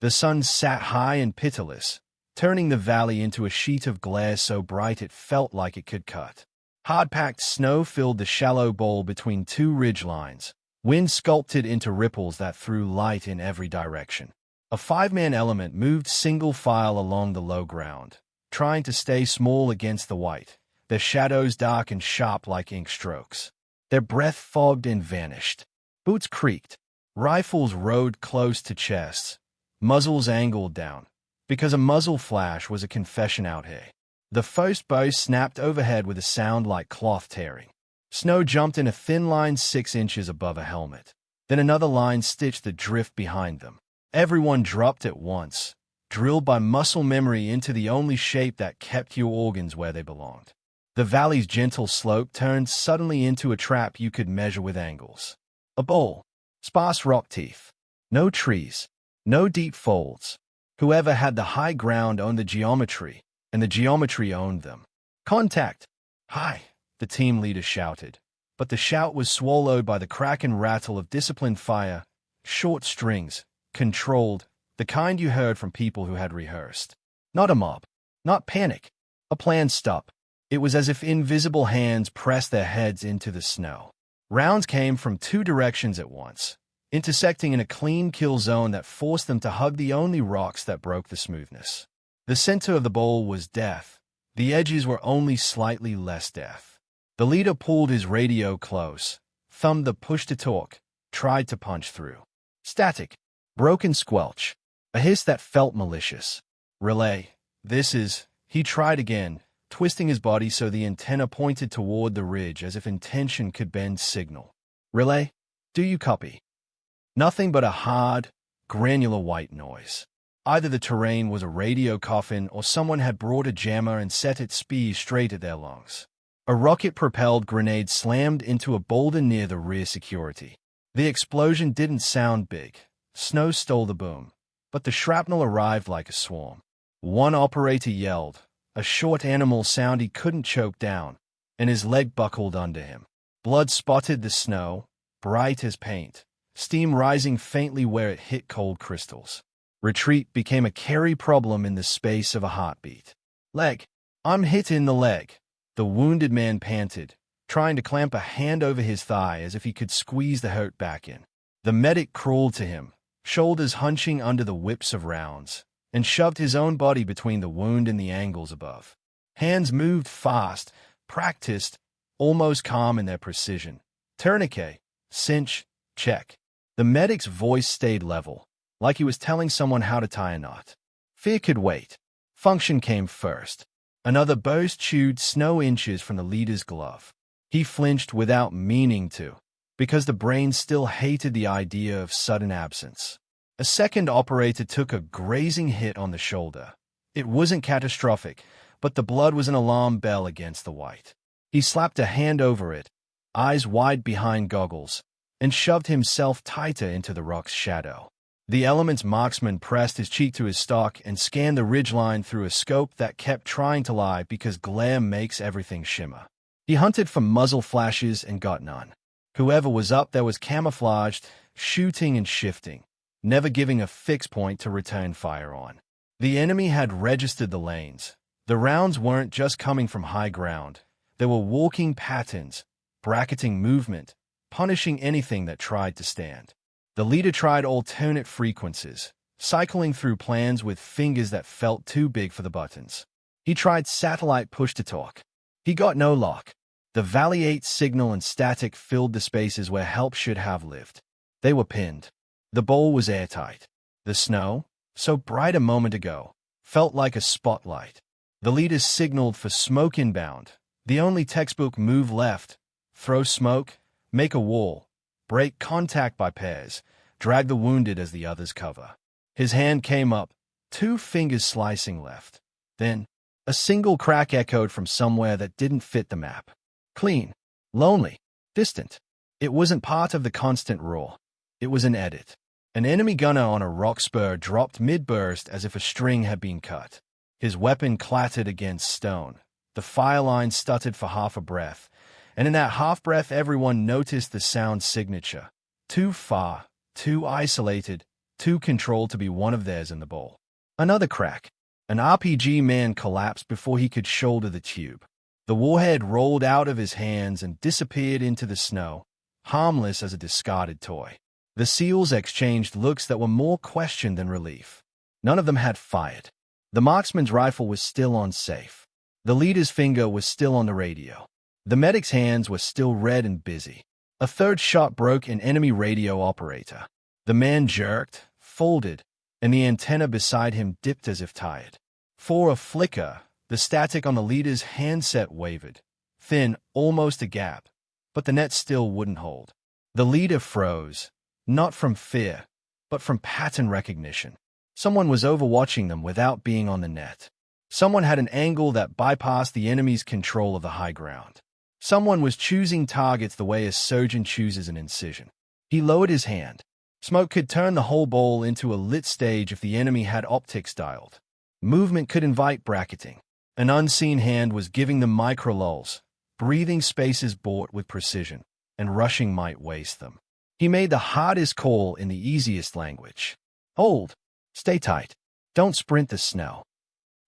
The sun sat high and pitiless, turning the valley into a sheet of glare so bright it felt like it could cut. Hard-packed snow filled the shallow bowl between two ridge lines, wind sculpted into ripples that threw light in every direction. A five-man element moved single file along the low ground, trying to stay small against the white, their shadows dark and sharp like ink strokes. Their breath fogged and vanished. Boots creaked. Rifles rode close to chests, muzzles angled down, because a muzzle flash was a confession out here. The first bow snapped overhead with a sound like cloth tearing. Snow jumped in a thin line 6 inches above a helmet. Then another line stitched the drift behind them. Everyone dropped at once, drilled by muscle memory into the only shape that kept your organs where they belonged. The valley's gentle slope turned suddenly into a trap you could measure with angles. A bowl. Sparse rock teeth. No trees. No deep folds. Whoever had the high ground owned the geometry, and the geometry owned them. Contact! Hi! The team leader shouted. But the shout was swallowed by the crack and rattle of disciplined fire, short strings, controlled, the kind you heard from people who had rehearsed. Not a mob. Not panic. A planned stop. It was as if invisible hands pressed their heads into the snow. Rounds came from 2 directions at once, intersecting in a clean kill zone that forced them to hug the only rocks that broke the smoothness. The center of the bowl was death. The edges were only slightly less death. The leader pulled his radio close, thumbed the push-to-talk, tried to punch through. Static. Broken squelch. A hiss that felt malicious. Relay. This is... He tried again, twisting his body so the antenna pointed toward the ridge as if intention could bend signal. Relay, do you copy? Nothing but a hard, granular white noise. Either the terrain was a radio coffin or someone had brought a jammer and set its speed straight at their lungs. A rocket-propelled grenade slammed into a boulder near the rear security. The explosion didn't sound big. Snow stole the boom, but the shrapnel arrived like a swarm. One operator yelled, a short animal sound he couldn't choke down, and his leg buckled under him. Blood spotted the snow, bright as paint, steam rising faintly where it hit cold crystals. Retreat became a carry problem in the space of a heartbeat. Leg. I'm hit in the leg. The wounded man panted, trying to clamp a hand over his thigh as if he could squeeze the hurt back in. The medic crawled to him, shoulders hunching under the whips of rounds, and shoved his own body between the wound and the angles above. Hands moved fast, practiced, almost calm in their precision. Tourniquet, cinch, check. The medic's voice stayed level, like he was telling someone how to tie a knot. Fear could wait. Function came first. Another burst chewed snow inches from the leader's glove. He flinched without meaning to, because the brain still hated the idea of sudden absence. A second operator took a grazing hit on the shoulder. It wasn't catastrophic, but the blood was an alarm bell against the white. He slapped a hand over it, eyes wide behind goggles, and shoved himself tighter into the rock's shadow. The element's marksman pressed his cheek to his stock and scanned the ridgeline through a scope that kept trying to lie because glare makes everything shimmer. He hunted for muzzle flashes and got none. Whoever was up there was camouflaged, shooting and shifting, never giving a fixed point to return fire on. The enemy had registered the lanes. The rounds weren't just coming from high ground. They were walking patterns, bracketing movement, punishing anything that tried to stand. The leader tried alternate frequencies, cycling through plans with fingers that felt too big for the buttons. He tried satellite push-to-talk. He got no luck. The Valley 8 signal and static filled the spaces where help should have lived. They were pinned. The bowl was airtight. The snow, so bright a moment ago, felt like a spotlight. The leader signaled for smoke inbound, the only textbook move left. Throw smoke, make a wall, break contact by pairs, drag the wounded as the others cover. His hand came up, 2 fingers slicing left. Then, a single crack echoed from somewhere that didn't fit the map. Clean, lonely, distant. It wasn't part of the constant roar. It was an edit. An enemy gunner on a rock spur dropped mid-burst as if a string had been cut. His weapon clattered against stone. The fire line stuttered for half a breath, and in that half breath everyone noticed the sound signature. Too far, too isolated, too controlled to be one of theirs in the bowl. Another crack. An RPG man collapsed before he could shoulder the tube. The warhead rolled out of his hands and disappeared into the snow, harmless as a discarded toy. The SEALs exchanged looks that were more question than relief. None of them had fired. The marksman's rifle was still on safe. The leader's finger was still on the radio. The medic's hands were still red and busy. A third shot broke an enemy radio operator. The man jerked, folded, and the antenna beside him dipped as if tired. For a flicker, the static on the leader's handset wavered, thin, almost a gap, but the net still wouldn't hold. The leader froze, not from fear, but from pattern recognition. Someone was overwatching them without being on the net. Someone had an angle that bypassed the enemy's control of the high ground. Someone was choosing targets the way a surgeon chooses an incision. He lowered his hand. Smoke could turn the whole bowl into a lit stage if the enemy had optics dialed. Movement could invite bracketing. An unseen hand was giving them micro-lulls, breathing spaces bought with precision, and rushing might waste them. He made the hardest call in the easiest language. Hold. Stay tight. Don't sprint the snow.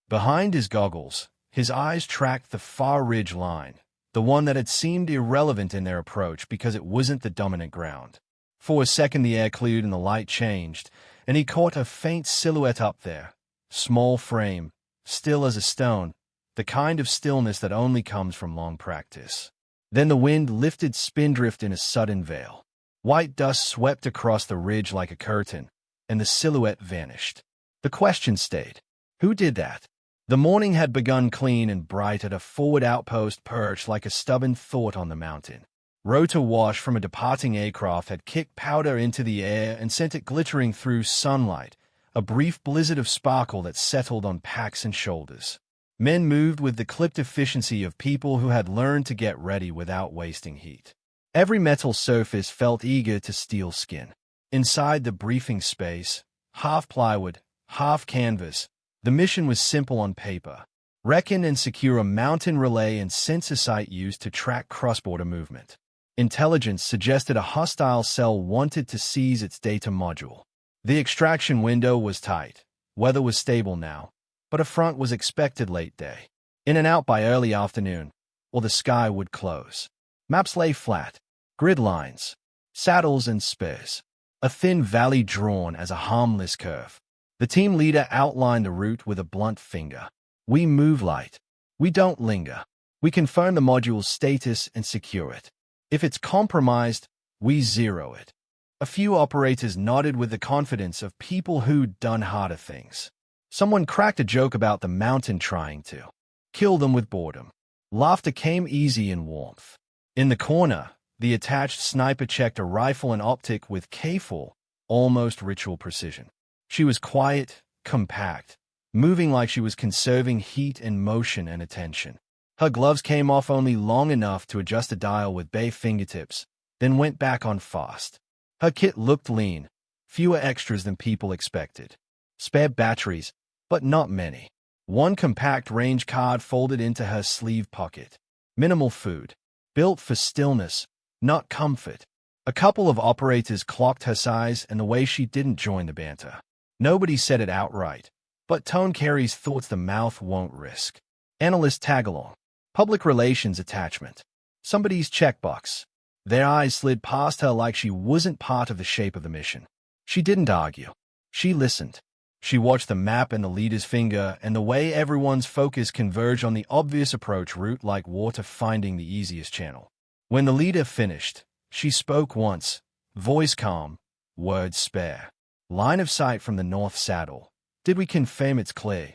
Behind his goggles, his eyes tracked the far ridge line, the one that had seemed irrelevant in their approach because it wasn't the dominant ground. For a second the air cleared and the light changed, and he caught a faint silhouette up there. Small frame, still as a stone, the kind of stillness that only comes from long practice. Then the wind lifted Spindrift in a sudden veil. White dust swept across the ridge like a curtain, and the silhouette vanished. The question stayed. Who did that? The morning had begun clean and bright at a forward outpost perched like a stubborn thought on the mountain. Rotor wash from a departing aircraft had kicked powder into the air and sent it glittering through sunlight, a brief blizzard of sparkle that settled on packs and shoulders. Men moved with the clipped efficiency of people who had learned to get ready without wasting heat. Every metal surface felt eager to steal skin. Inside the briefing space, half plywood, half canvas, the mission was simple on paper. Reckon and secure a mountain relay and sensor site used to track cross-border movement. Intelligence suggested a hostile cell wanted to seize its data module. The extraction window was tight. Weather was stable now, but a front was expected late day. In and out by early afternoon, or the sky would close. Maps lay flat, grid lines, saddles and spurs. A thin valley drawn as a harmless curve. The team leader outlined the route with a blunt finger. We move light. We don't linger. We confirm the module's status and secure it. If it's compromised, we zero it. A few operators nodded with the confidence of people who'd done harder things. Someone cracked a joke about the mountain trying to kill them with boredom. Laughter came easy in warmth. In the corner, the attached sniper checked a rifle and optic with careful, almost ritual precision. She was quiet, compact, moving like she was conserving heat and motion and attention. Her gloves came off only long enough to adjust a dial with bare fingertips, then went back on fast. Her kit looked lean, fewer extras than people expected. Spare batteries, but not many. One compact range card folded into her sleeve pocket. Minimal food. Built for stillness, not comfort. A couple of operators clocked her size and the way she didn't join the banter. Nobody said it outright, but tone carries thoughts the mouth won't risk. Analyst tag-along. Public relations attachment. Somebody's checkbox. Their eyes slid past her like she wasn't part of the shape of the mission. She didn't argue. She listened. She watched the map and the leader's finger and the way everyone's focus converged on the obvious approach route like water finding the easiest channel. When the leader finished, she spoke once, voice calm, words spare. Line of sight from the north saddle. Did we confirm it's clear?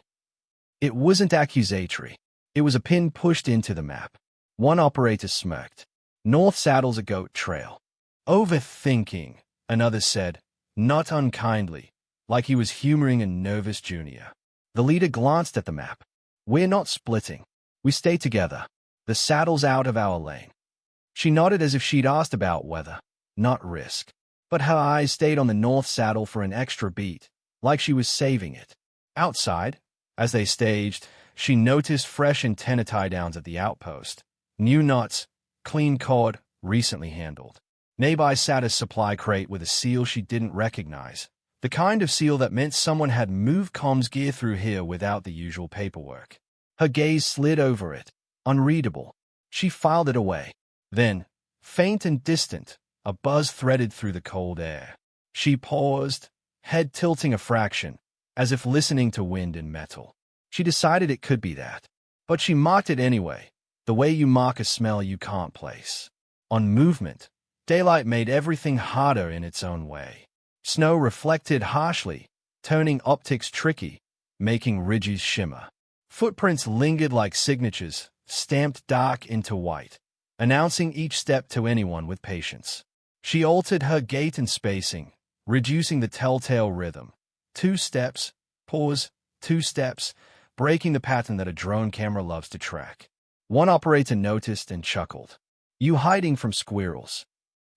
It wasn't accusatory. It was a pin pushed into the map. One operator smirked. North saddle's a goat trail. Overthinking, another said, not unkindly, like he was humoring a nervous junior. The leader glanced at the map. We're not splitting. We stay together. The saddle's out of our lane. She nodded as if she'd asked about weather, not risk. But her eyes stayed on the north saddle for an extra beat, like she was saving it. Outside, as they staged, she noticed fresh antenna tie-downs at the outpost. New knots, clean cord, recently handled. Nearby sat a supply crate with a seal she didn't recognize, The kind of seal that meant someone had moved comms gear through here without the usual paperwork. Her gaze slid over it, unreadable. She filed it away. Then, faint and distant, a buzz threaded through the cold air. She paused, head tilting a fraction, as if listening to wind in metal. She decided it could be that. But she marked it anyway, the way you mark a smell you can't place. On movement, daylight made everything harder in its own way. Snow reflected harshly, turning optics tricky, making ridges shimmer. Footprints lingered like signatures, stamped dark into white, announcing each step to anyone with patience. She altered her gait and spacing, reducing the telltale rhythm. 2 steps, pause, 2 steps, breaking the pattern that a drone camera loves to track. One operator noticed and chuckled. "You hiding from squirrels?"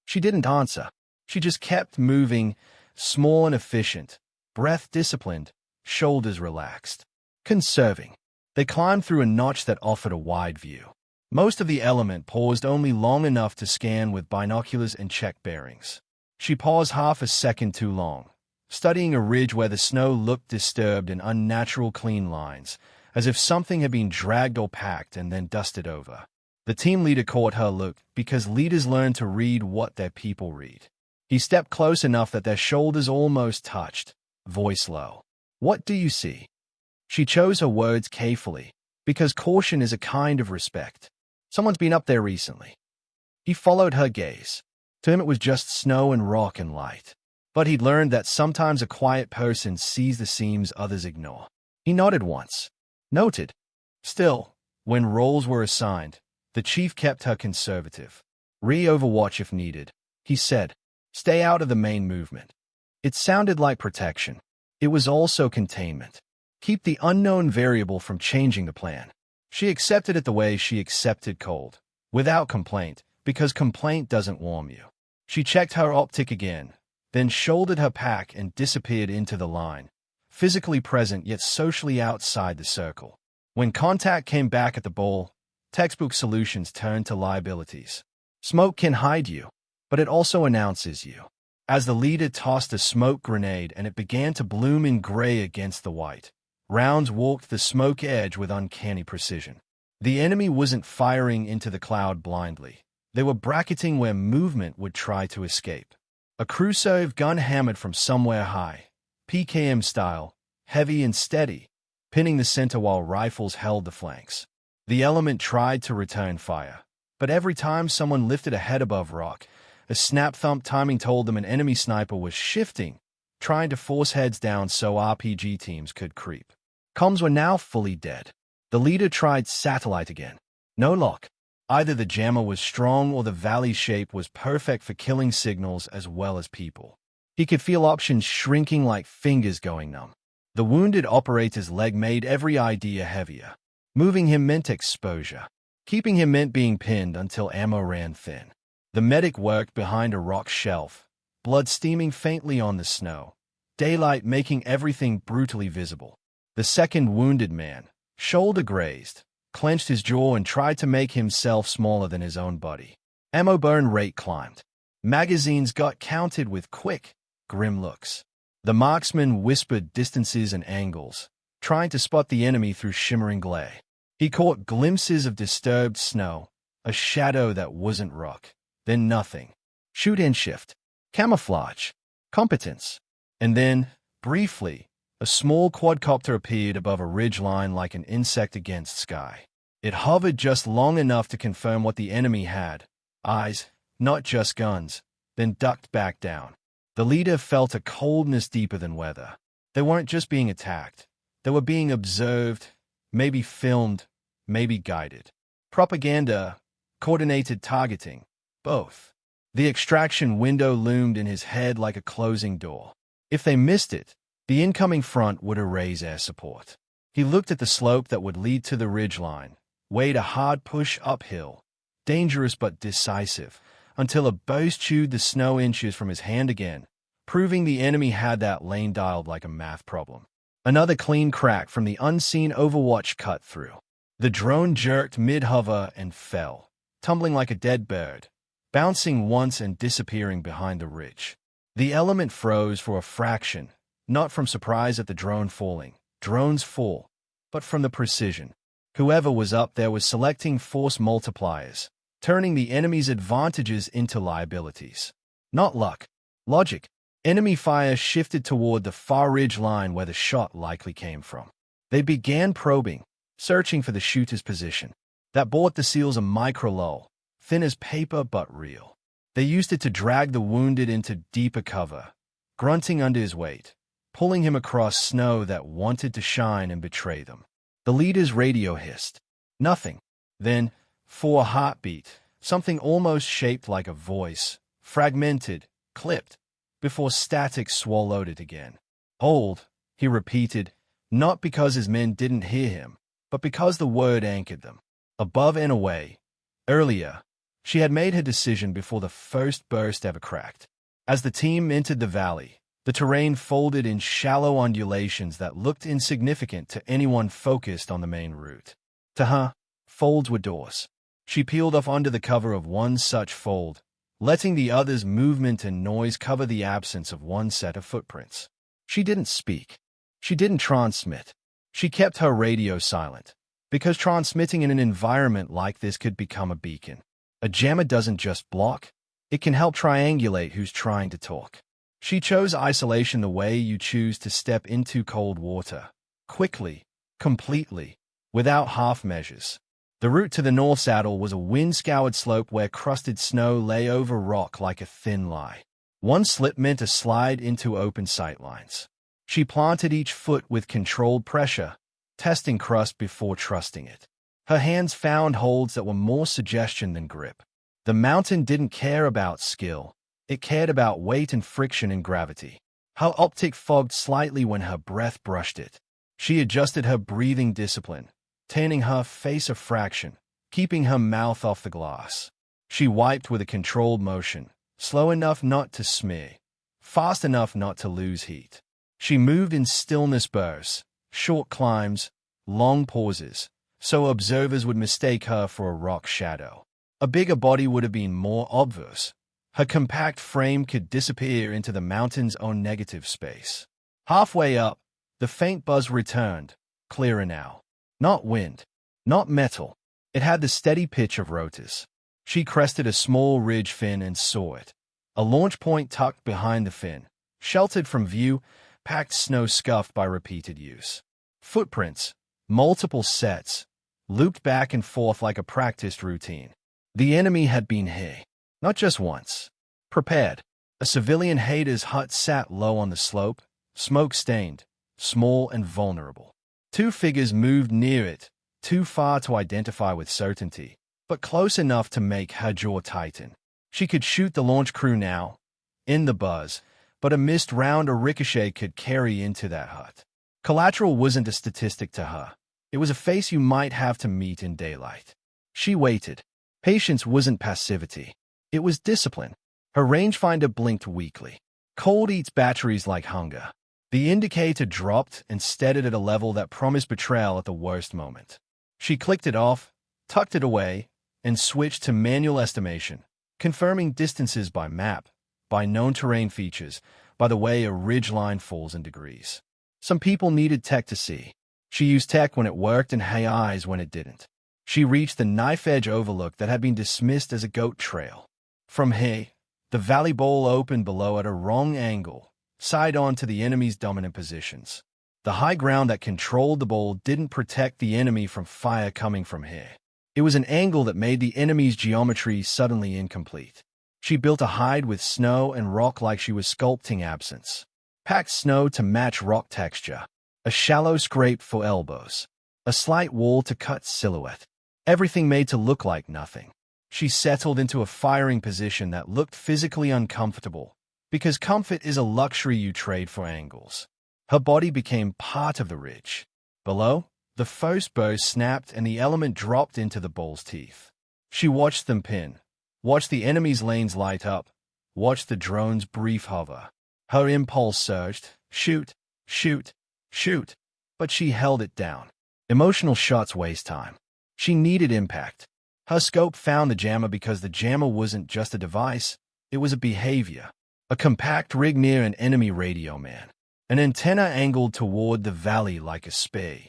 She didn't answer. She just kept moving, small and efficient, breath disciplined, shoulders relaxed. Conserving. They climbed through a notch that offered a wide view. Most of the element paused only long enough to scan with binoculars and check bearings. She paused half a second too long, studying a ridge where the snow looked disturbed in unnatural clean lines, as if something had been dragged or packed and then dusted over. The team leader caught her look because leaders learn to read what their people read. He stepped close enough that their shoulders almost touched, voice low. "What do you see?" She chose her words carefully, because caution is a kind of respect. "Someone's been up there recently." He followed her gaze. To him it was just snow and rock and light. But he'd learned that sometimes a quiet person sees the seams others ignore. He nodded once. Noted. Still, when roles were assigned, the chief kept her conservative. "Re-overwatch if needed," he said. "Stay out of the main movement." It sounded like protection. It was also containment. Keep the unknown variable from changing the plan. She accepted it the way she accepted cold, without complaint, because complaint doesn't warm you. She checked her optic again, then shouldered her pack and disappeared into the line, physically present yet socially outside the circle. When contact came back at the ball, textbook solutions turned to liabilities. Smoke can hide you, but it also announces you. As the leader tossed a smoke grenade and it began to bloom in gray against the white, rounds walked the smoke edge with uncanny precision. The enemy wasn't firing into the cloud blindly. They were bracketing where movement would try to escape. A Khrushchev gun hammered from somewhere high, PKM style, heavy and steady, pinning the center while rifles held the flanks. The element tried to return fire, but every time someone lifted a head above rock, a snap-thump timing told them an enemy sniper was shifting, trying to force heads down so RPG teams could creep. Comms were now fully dead. The leader tried satellite again. No luck. Either the jammer was strong or the valley shape was perfect for killing signals as well as people. He could feel options shrinking like fingers going numb. The wounded operator's leg made every idea heavier. Moving him meant exposure. Keeping him meant being pinned until ammo ran thin. The medic worked behind a rock shelf, blood steaming faintly on the snow, daylight making everything brutally visible. The second wounded man, shoulder grazed, clenched his jaw and tried to make himself smaller than his own body. Ammo burn rate climbed. Magazines got counted with quick, grim looks. The marksman whispered distances and angles, trying to spot the enemy through shimmering glare. He caught glimpses of disturbed snow, a shadow that wasn't rock, then nothing. Shoot and shift. Camouflage. Competence. And then, briefly, a small quadcopter appeared above a ridgeline like an insect against sky. It hovered just long enough to confirm what the enemy had. Eyes, not just guns, then ducked back down. The leader felt a coldness deeper than weather. They weren't just being attacked. They were being observed, maybe filmed, maybe guided. Propaganda, coordinated targeting, both. The extraction window loomed in his head like a closing door. If they missed it, the incoming front would erase air support. He looked at the slope that would lead to the ridgeline, weighed a hard push uphill, dangerous but decisive, until a burst chewed the snow inches from his hand again, proving the enemy had that lane dialed like a math problem. Another clean crack from the unseen Overwatch cut through. The drone jerked mid-hover and fell, tumbling like a dead bird, bouncing once and disappearing behind the ridge. The element froze for a fraction, not from surprise at the drone falling. Drones fall, but from the precision. Whoever was up there was selecting force multipliers, turning the enemy's advantages into liabilities. Not luck. Logic. Enemy fire shifted toward the far ridge line where the shot likely came from. They began probing, searching for the shooter's position. That bought the SEALs a micro-lull, thin as paper but real. They used it to drag the wounded into deeper cover, grunting under his weight, pulling him across snow that wanted to shine and betray them. The leader's radio hissed. Nothing. Then, for a heartbeat, something almost shaped like a voice, fragmented, clipped, before static swallowed it again. Hold, he repeated, not because his men didn't hear him, but because the word anchored them. Above and away. Earlier, she had made her decision before the first burst ever cracked. As the team entered the valley, the terrain folded in shallow undulations that looked insignificant to anyone focused on the main route. To her, folds were doors. She peeled off under the cover of one such fold, letting the other's movement and noise cover the absence of one set of footprints. She didn't speak. She didn't transmit. She kept her radio silent, because transmitting in an environment like this could become a beacon. A jammer doesn't just block, it can help triangulate who's trying to talk. She chose isolation the way you choose to step into cold water, quickly, completely, without half measures. The route to the north saddle was a wind-scoured slope where crusted snow lay over rock like a thin lie. One slip meant a slide into open sightlines. She planted each foot with controlled pressure, testing crust before trusting it. Her hands found holds that were more suggestion than grip. The mountain didn't care about skill. It cared about weight and friction and gravity. Her optic fogged slightly when her breath brushed it. She adjusted her breathing discipline, turning her face a fraction, keeping her mouth off the glass. She wiped with a controlled motion, slow enough not to smear, fast enough not to lose heat. She moved in stillness bursts, short climbs, long pauses, so observers would mistake her for a rock shadow. A bigger body would have been more obvious. Her compact frame could disappear into the mountain's own negative space. Halfway up, the faint buzz returned, clearer now. Not wind, not metal. It had the steady pitch of rotors. She crested a small ridge fin and saw it. A launch point tucked behind the fin, sheltered from view, packed snow scuffed by repeated use. Footprints, multiple sets, looped back and forth like a practiced routine. The enemy had been here, not just once. Prepared. A civilian hater's hut sat low on the slope, smoke-stained, small and vulnerable. Two figures moved near it, too far to identify with certainty, but close enough to make her jaw tighten. She could shoot the launch crew now, in the buzz, but a missed round or ricochet could carry into that hut. Collateral wasn't a statistic to her. It was a face you might have to meet in daylight. She waited. Patience wasn't passivity. It was discipline. Her rangefinder blinked weakly. Cold eats batteries like hunger. The indicator dropped and steadied at a level that promised betrayal at the worst moment. She clicked it off, tucked it away, and switched to manual estimation, confirming distances by map, by known terrain features, by the way a ridgeline falls in degrees. Some people needed tech to see. She used tech when it worked and her eyes when it didn't. She reached the knife-edge overlook that had been dismissed as a goat trail. From here, the valley bowl opened below at a wrong angle, side-on to the enemy's dominant positions. The high ground that controlled the bowl didn't protect the enemy from fire coming from here. It was an angle that made the enemy's geometry suddenly incomplete. She built a hide with snow and rock like she was sculpting absence. Packed snow to match rock texture. A shallow scrape for elbows. A slight wall to cut silhouette. Everything made to look like nothing. She settled into a firing position that looked physically uncomfortable, because comfort is a luxury you trade for angles. Her body became part of the ridge. Below, the first bow snapped and the element dropped into the bull's teeth. She watched them pin, watched the enemy's lanes light up, watched the drone's brief hover. Her impulse surged, shoot, shoot, shoot, but she held it down. Emotional shots waste time. She needed impact. Her scope found the jammer because the jammer wasn't just a device, it was a behavior. A compact rig near an enemy radio man. An antenna angled toward the valley like a spear.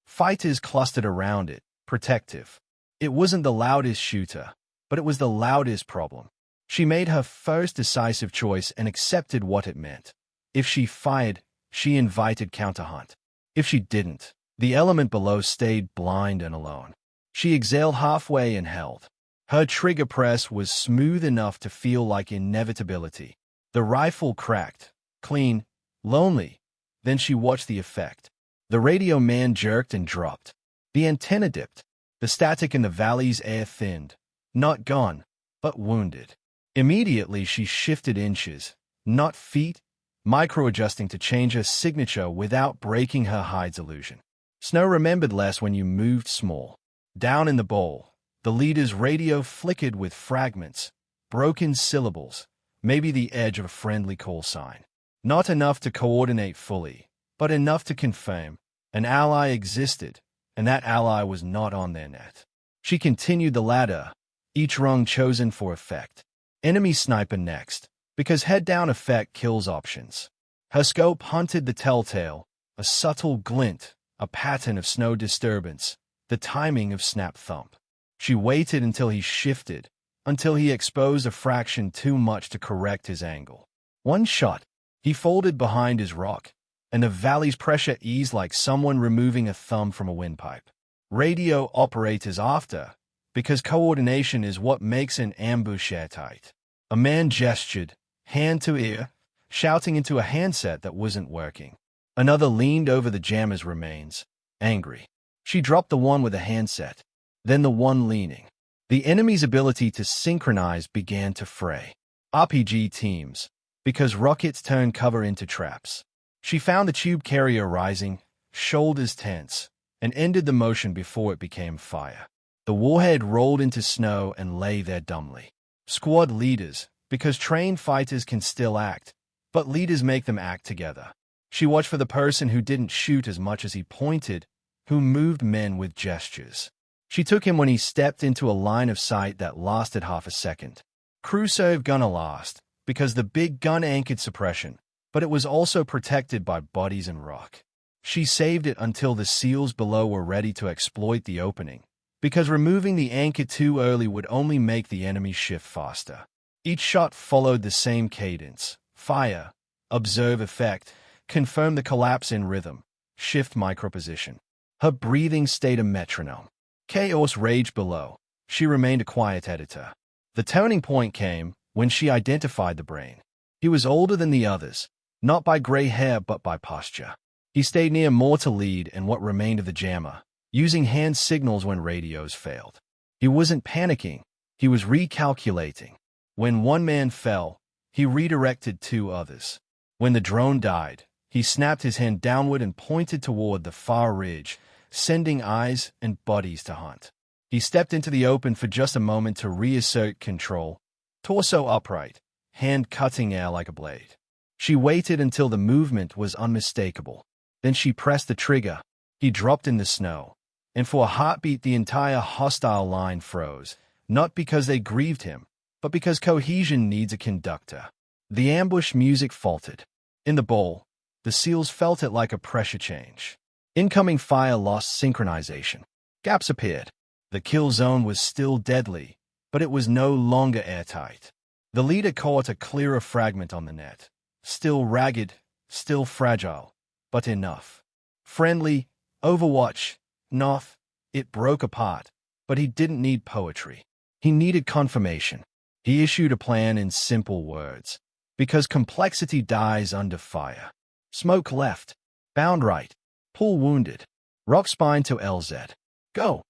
Fighters clustered around it, protective. It wasn't the loudest shooter, but it was the loudest problem. She made her first decisive choice and accepted what it meant. If she fired, she invited counterhunt. If she didn't, the element below stayed blind and alone. She exhaled halfway and held. Her trigger press was smooth enough to feel like inevitability. The rifle cracked, clean, lonely. Then she watched the effect. The radio man jerked and dropped. The antenna dipped. The static in the valley's air thinned. Not gone, but wounded. Immediately she shifted inches, not feet, micro-adjusting to change her signature without breaking her hide's illusion. Snow remembered less when you moved small. Down in the bowl, the leader's radio flickered with fragments, broken syllables, maybe the edge of a friendly call sign. Not enough to coordinate fully, but enough to confirm an ally existed, and that ally was not on their net. She continued the ladder, each rung chosen for effect. Enemy sniper next, because head-down effect kills options. Her scope hunted the telltale, a subtle glint, a pattern of snow disturbance, the timing of snap thump. She waited until he shifted, until he exposed a fraction too much to correct his angle. One shot, he folded behind his rock, and the valley's pressure eased like someone removing a thumb from a windpipe. Radio operators after, because coordination is what makes an ambush airtight. A man gestured, hand to ear, shouting into a handset that wasn't working. Another leaned over the jammer's remains, angry. She dropped the one with the handset, then the one leaning. The enemy's ability to synchronize began to fray. RPG teams, because rockets turn cover into traps. She found the tube carrier rising, shoulders tense, and ended the motion before it became fire. The warhead rolled into snow and lay there dumbly. Squad leaders, because trained fighters can still act, but leaders make them act together. She watched for the person who didn't shoot as much as he pointed, who moved men with gestures. She took him when he stepped into a line of sight that lasted half a second. Khrushchev gonna last, because the big gun anchored suppression, but it was also protected by bodies and rock. She saved it until the SEALs below were ready to exploit the opening, because removing the anchor too early would only make the enemy shift faster. Each shot followed the same cadence. Fire, observe effect, confirm the collapse in rhythm, shift microposition. Her breathing stayed a metronome. Chaos raged below. She remained a quiet editor. The turning point came when she identified the brain. He was older than the others, not by gray hair but by posture. He stayed near more to lead and what remained of the jammer, using hand signals when radios failed. He wasn't panicking, he was recalculating. When one man fell, he redirected two others. When the drone died, he snapped his hand downward and pointed toward the far ridge, sending eyes and bodies to hunt. He stepped into the open for just a moment to reassert control, torso upright, hand cutting air like a blade. She waited until the movement was unmistakable. Then she pressed the trigger. He dropped in the snow, and for a heartbeat the entire hostile line froze, not because they grieved him, but because cohesion needs a conductor. The ambush music faltered. In the bowl, the SEALs felt it like a pressure change. Incoming fire lost synchronization. Gaps appeared. The kill zone was still deadly, but it was no longer airtight. The leader caught a clearer fragment on the net. Still ragged, still fragile, but enough. Friendly, Overwatch, Noth, it broke apart, but he didn't need poetry. He needed confirmation. He issued a plan in simple words. Because complexity dies under fire. Smoke left. Bound right. Pull wounded. Rock spine to LZ. Go.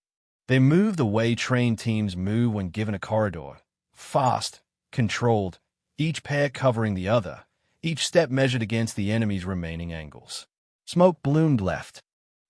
They moved the way trained teams move when given a corridor. Fast, controlled, each pair covering the other, each step measured against the enemy's remaining angles. Smoke bloomed left.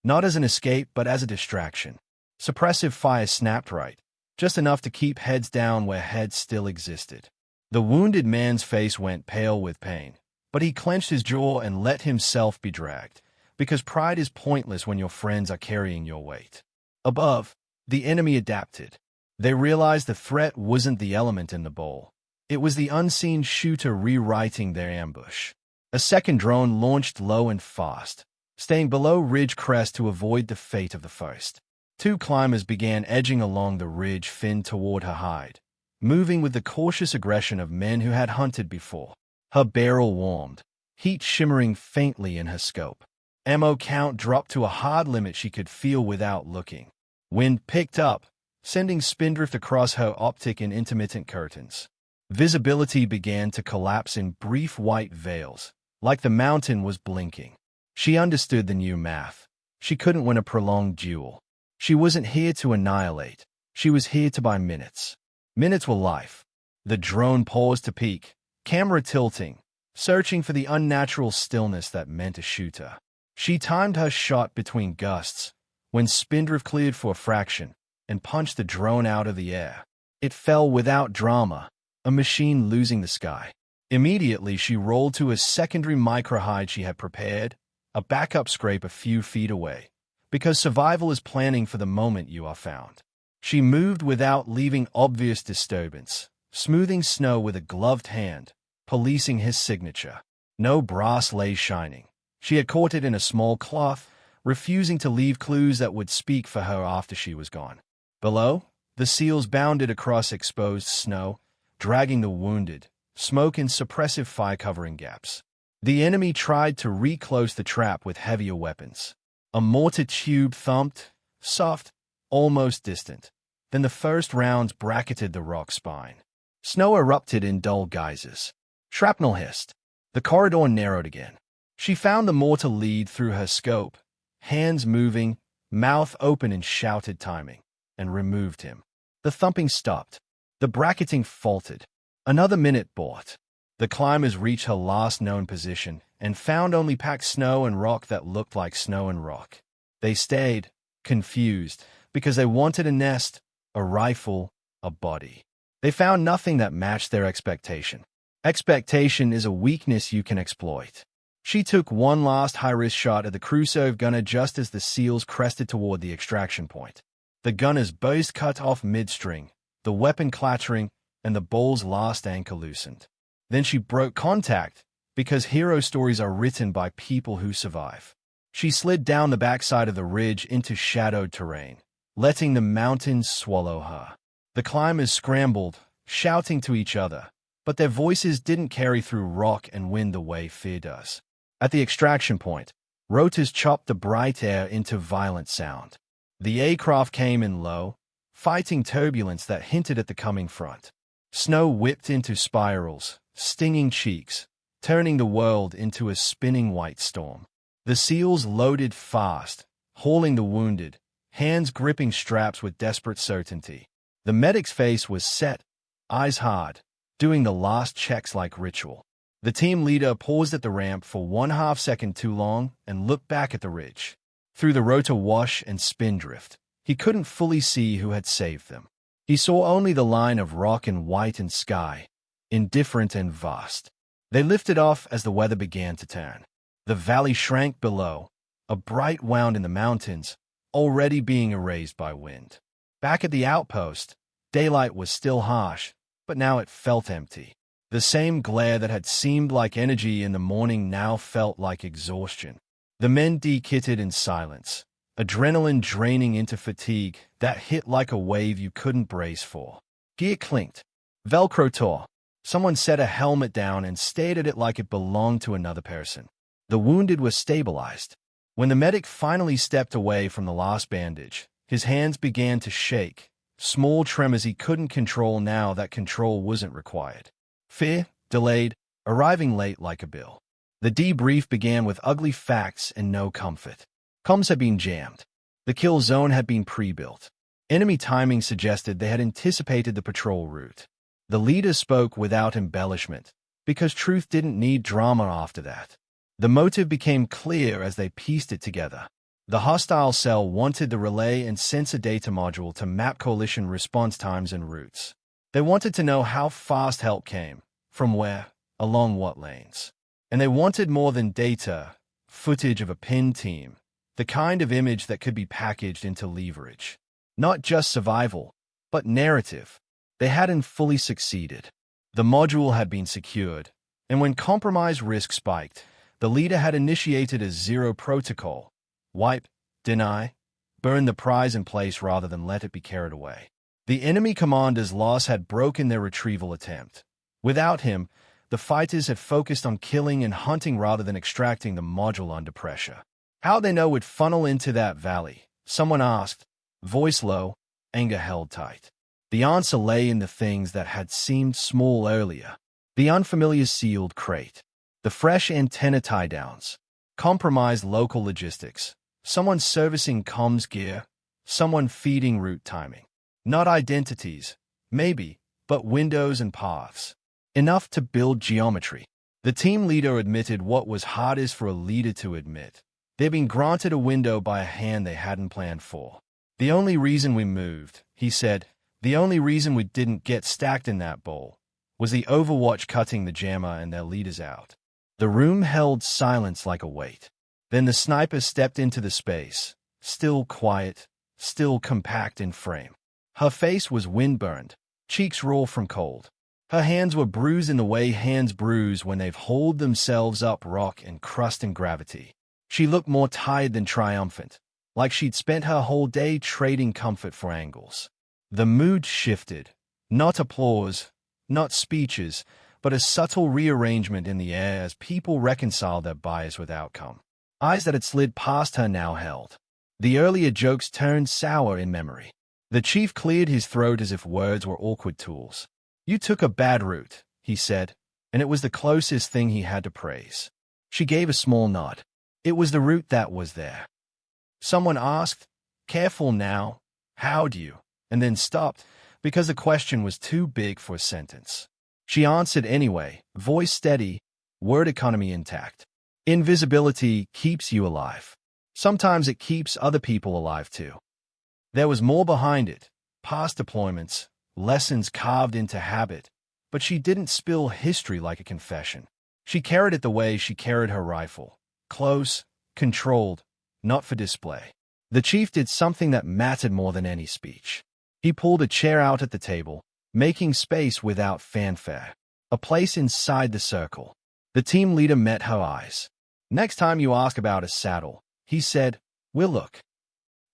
Not as an escape, but as a distraction. Suppressive fire snapped right, just enough to keep heads down where heads still existed. The wounded man's face went pale with pain, but he clenched his jaw and let himself be dragged, because pride is pointless when your friends are carrying your weight. Above, the enemy adapted. They realized the threat wasn't the element in the bowl. It was the unseen shooter rewriting their ambush. A second drone launched low and fast, staying below ridge crest to avoid the fate of the first. Two climbers began edging along the ridge fin toward her hide, moving with the cautious aggression of men who had hunted before. Her barrel warmed, heat shimmering faintly in her scope. Ammo count dropped to a hard limit she could feel without looking. Wind picked up, sending spindrift across her optic in intermittent curtains. Visibility began to collapse in brief white veils, like the mountain was blinking. She understood the new math. She couldn't win a prolonged duel. She wasn't here to annihilate. She was here to buy minutes. Minutes were life. The drone paused to peek, camera tilting, searching for the unnatural stillness that meant a shooter. She timed her shot between gusts, when spindrift cleared for a fraction, and punched the drone out of the air. It fell without drama, a machine losing the sky. Immediately, she rolled to a secondary microhide she had prepared, a backup scrape a few feet away, because survival is planning for the moment you are found. She moved without leaving obvious disturbance, smoothing snow with a gloved hand, policing his signature. No brass lay shining. She had caught it in a small cloth, refusing to leave clues that would speak for her after she was gone. Below, the seals bounded across exposed snow, dragging the wounded, smoke and suppressive fire covering gaps. The enemy tried to reclose the trap with heavier weapons. A mortar tube thumped, soft, almost distant. Then the first rounds bracketed the rock spine. Snow erupted in dull geysers. Shrapnel hissed. The corridor narrowed again. She found the mortar lead through her scope, hands moving, mouth open in shouted timing, and removed him. The thumping stopped. The bracketing faltered. Another minute bought. The climbers reached her last known position and found only packed snow and rock that looked like snow and rock. They stayed, confused, because they wanted a nest, a rifle, a body. They found nothing that matched their expectation. Expectation is a weakness you can exploit. She took one last high-risk shot at the Crusoe gunner just as the seals crested toward the extraction point. The gunner's bows cut off mid-string, the weapon clattering, and the ball's last anchor loosened. Then she broke contact, because hero stories are written by people who survive. She slid down the backside of the ridge into shadowed terrain, letting the mountains swallow her. The climbers scrambled, shouting to each other, but their voices didn't carry through rock and wind the way fear does. At the extraction point, rotors chopped the bright air into violent sound. The aircraft came in low, fighting turbulence that hinted at the coming front. Snow whipped into spirals, stinging cheeks, turning the world into a spinning white storm. The seals loaded fast, hauling the wounded, hands gripping straps with desperate certainty. The medic's face was set, eyes hard, doing the last checks like ritual. The team leader paused at the ramp for 1/2 second too long and looked back at the ridge. Through the rotor wash and spindrift, he couldn't fully see who had saved them. He saw only the line of rock and white and sky, indifferent and vast. They lifted off as the weather began to turn. The valley shrank below, a bright wound in the mountains, already being erased by wind. Back at the outpost, daylight was still harsh, but now it felt empty. The same glare that had seemed like energy in the morning now felt like exhaustion. The men de-kitted in silence, adrenaline draining into fatigue that hit like a wave you couldn't brace for. Gear clinked. Velcro tore. Someone set a helmet down and stared at it like it belonged to another person. The wounded were stabilized. When the medic finally stepped away from the last bandage, his hands began to shake, small tremors he couldn't control now that control wasn't required. Fear, delayed, arriving late like a bill. The debrief began with ugly facts and no comfort. Comms had been jammed. The kill zone had been pre-built. Enemy timing suggested they had anticipated the patrol route. The leader spoke without embellishment, because truth didn't need drama after that. The motive became clear as they pieced it together. The hostile cell wanted the relay and sensor data module to map coalition response times and routes. They wanted to know how fast help came, from where, along what lanes. And they wanted more than data, footage of a pinned team, the kind of image that could be packaged into leverage. Not just survival, but narrative. They hadn't fully succeeded. The module had been secured, and when compromise risk spiked, the leader had initiated a zero protocol: wipe, deny, burn the prize in place rather than let it be carried away. The enemy commander's loss had broken their retrieval attempt. Without him, the fighters had focused on killing and hunting rather than extracting the module under pressure. How they know would funnel into that valley? Someone asked, voice low, anger held tight. The answer lay in the things that had seemed small earlier. The unfamiliar sealed crate, the fresh antenna tie-downs, compromised local logistics, someone servicing comms gear, someone feeding route timing. Not identities, maybe, but windows and paths. Enough to build geometry. The team leader admitted what was hardest for a leader to admit. They'd been granted a window by a hand they hadn't planned for. The only reason we moved, he said, the only reason we didn't get stacked in that bowl, was the Overwatch cutting the jammer and their leaders out. The room held silence like a weight. Then the sniper stepped into the space, still quiet, still compact in frame. Her face was wind-burned, cheeks raw from cold. Her hands were bruised in the way hands bruise when they've hauled themselves up rock and crust and gravity. She looked more tired than triumphant, like she'd spent her whole day trading comfort for angles. The mood shifted. Not applause, not speeches, but a subtle rearrangement in the air as people reconciled their bias with outcome. Eyes that had slid past her now held. The earlier jokes turned sour in memory. The chief cleared his throat as if words were awkward tools. You took a bad route, he said, and it was the closest thing he had to praise. She gave a small nod. It was the route that was there. Someone asked, careful now, how'd you? And then stopped, because the question was too big for a sentence. She answered anyway, voice steady, word economy intact. Invisibility keeps you alive. Sometimes it keeps other people alive too. There was more behind it, past deployments, lessons carved into habit, but she didn't spill history like a confession. She carried it the way she carried her rifle, close, controlled, not for display. The chief did something that mattered more than any speech. He pulled a chair out at the table, making space without fanfare, a place inside the circle. The team leader met her eyes. Next time you ask about a saddle, he said, we'll look.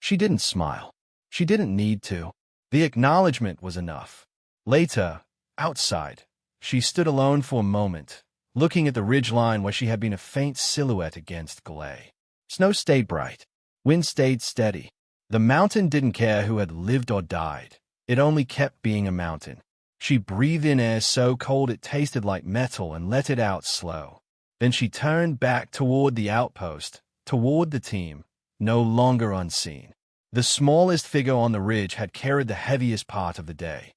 She didn't smile. She didn't need to. The acknowledgement was enough. Later, outside, she stood alone for a moment, looking at the ridgeline where she had been a faint silhouette against glare. Snow stayed bright. Wind stayed steady. The mountain didn't care who had lived or died. It only kept being a mountain. She breathed in air so cold it tasted like metal and let it out slow. Then she turned back toward the outpost, toward the team, no longer unseen. The smallest figure on the ridge had carried the heaviest part of the day.